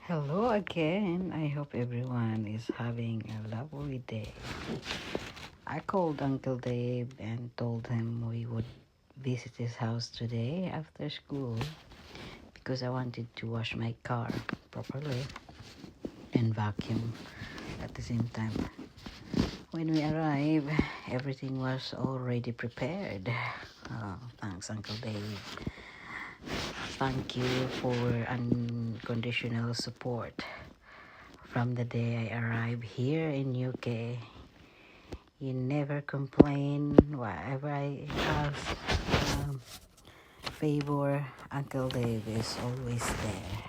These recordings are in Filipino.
Hello again. I hope everyone is having a lovely day. I called Uncle Dave and told him we would visit his house today after school because I wanted to wash my car properly and vacuum at the same time. When we arrived, everything was already prepared. Oh, thanks, Uncle Dave. Thank you for unconditional support. From the day I arrived here in UK, you never complain. Whatever I ask, favor, Uncle Dave is always there.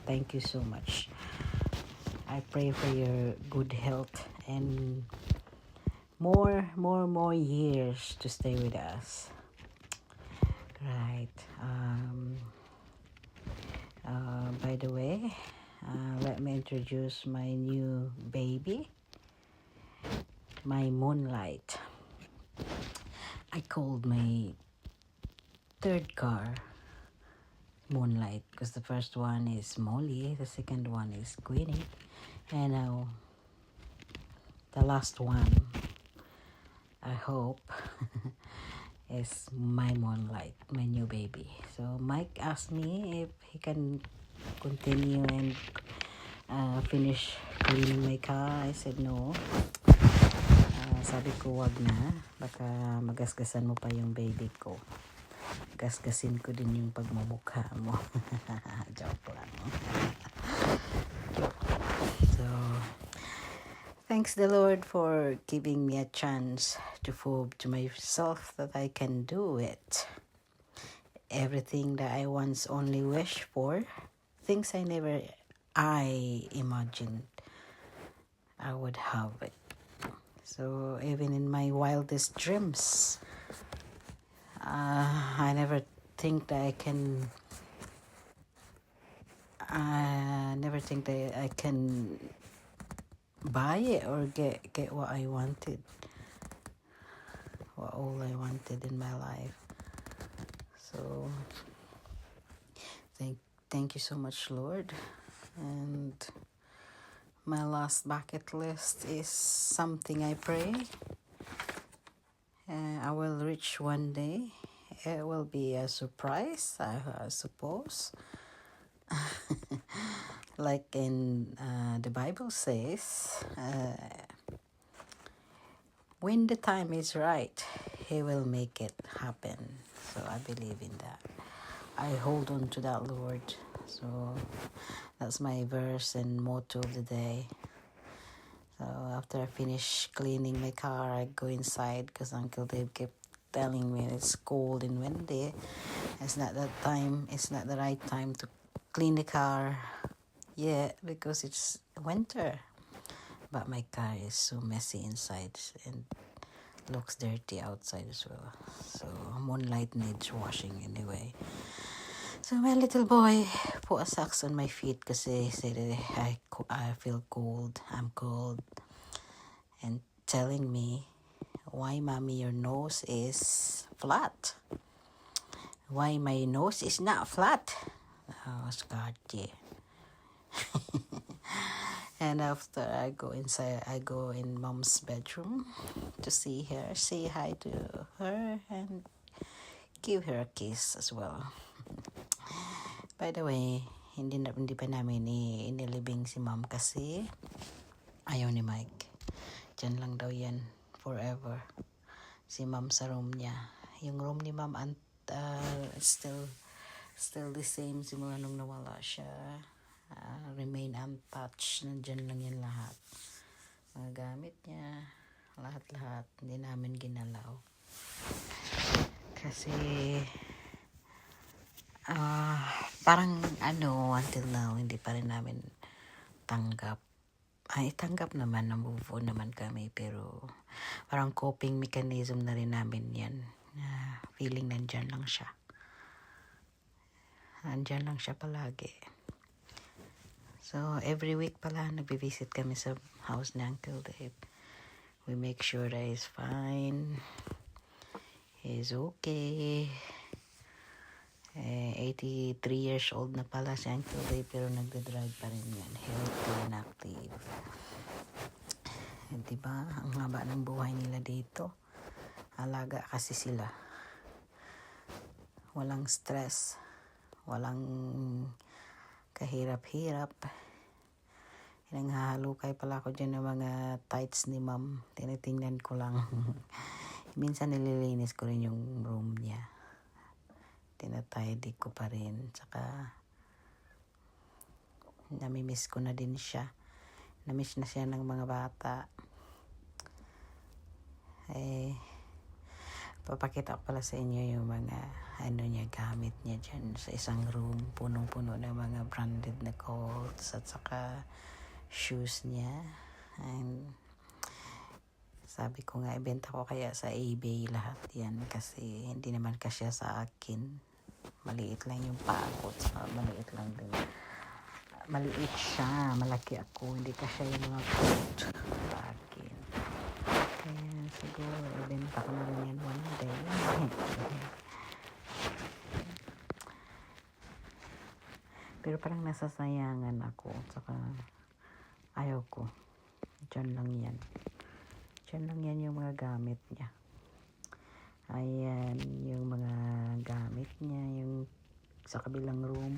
Thank you so much. I pray for your good health and more years to stay with us. Right. By the way, let me introduce my new baby, my Moonlight. I called my third car Moonlight because the first one is Molly, the second one is Queenie, and now the last one, I hope, is my Moonlight, my new baby. So Mike asked me if he can continue and finish cleaning my car. I said no. Sabi ko wag na, baka magasgasan mo pa yung baby ko. Gasgasin ko din yung pagmumukha mo. Joke lang. So, thanks the Lord for giving me a chance to prove to myself that I can do it. Everything that I once only wished for, things I never imagined I would have it. So even in my wildest dreams, I never think that I can buy it or get what I wanted, what all I wanted in my life. So thank you so much, Lord. And my last bucket list is something I pray I will reach one day. It will be a surprise, I suppose. Like in the Bible says, when the time is right, He will make it happen. So I believe in that. I hold on to that, Lord. So that's my verse and motto of the day. So after I finish cleaning my car, I go inside because Uncle Dave kept telling me it's cold and windy. It's not the right time to clean the car yet because it's winter. But my car is so messy inside and looks dirty outside as well. So Moonlight needs washing anyway. So my little boy put a socks on my feet because he said I feel cold. I'm cold. And telling me, why mommy your nose is flat? Why my nose is not flat? I was scared, yeah. And after I go inside, I go in mom's bedroom to see her, say hi to her, and give her a kiss as well. By the way, hindi pa namin inilibing si mom kasi ayaw ni Mike. Diyan lang daw yan forever. Si mom sa room niya. Yung room ni mom still the same simula nung nawala siya. Remain untouched. Nandyan lang yan lahat. Mga gamit niya, lahat-lahat. Hindi namin ginalaw. Kasi parang until now, hindi pa rin namin tanggap. Tanggap naman, na-move on naman kami, pero parang coping mechanism na rin namin yan. Feeling nandyan lang siya. Nandyan lang siya palagi. So, every week pala, nagbe-visit kami sa house ni Uncle Dave. We make sure that he's fine. He's okay. 83 years old na pala si Uncle Ray, pero nagdadrive pa rin yan. Healthy and active. Diba? Ang haba ng buhay nila dito. Alaga kasi sila. Walang stress. Walang kahirap-hirap. Nanghahalukay pala ako dyan ng mga tights ni ma'am. Tinitingnan ko lang. Minsan nililinis ko rin yung room niya. Tinatidy ko pa rin. Tsaka namimiss ko na din siya. Namiss na siya ng mga bata. Papakita ko pala sa inyo yung mga gamit niya dyan sa isang room. Punong-puno ng mga branded na coats at saka shoes niya. And sabi ko nga, ibenta ko kaya sa eBay lahat yan kasi hindi naman kasya sa akin. Maliit lang yung paa ko, maliit lang din. Maliit siya, malaki ako, hindi kasya yung mga coat sa akin. Kaya siguro ibenta ko na rin yan one day. Pero parang nasasayangan ako, saka ayaw ko. Diyan lang yan. Diyan lang yan yung mga gamit niya. Ayan, yung mga gamit niya, yung sa kabilang room.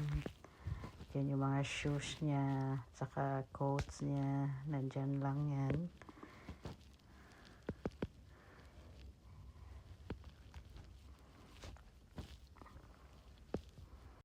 Yan yung mga shoes niya, saka coats niya, nandyan lang yan.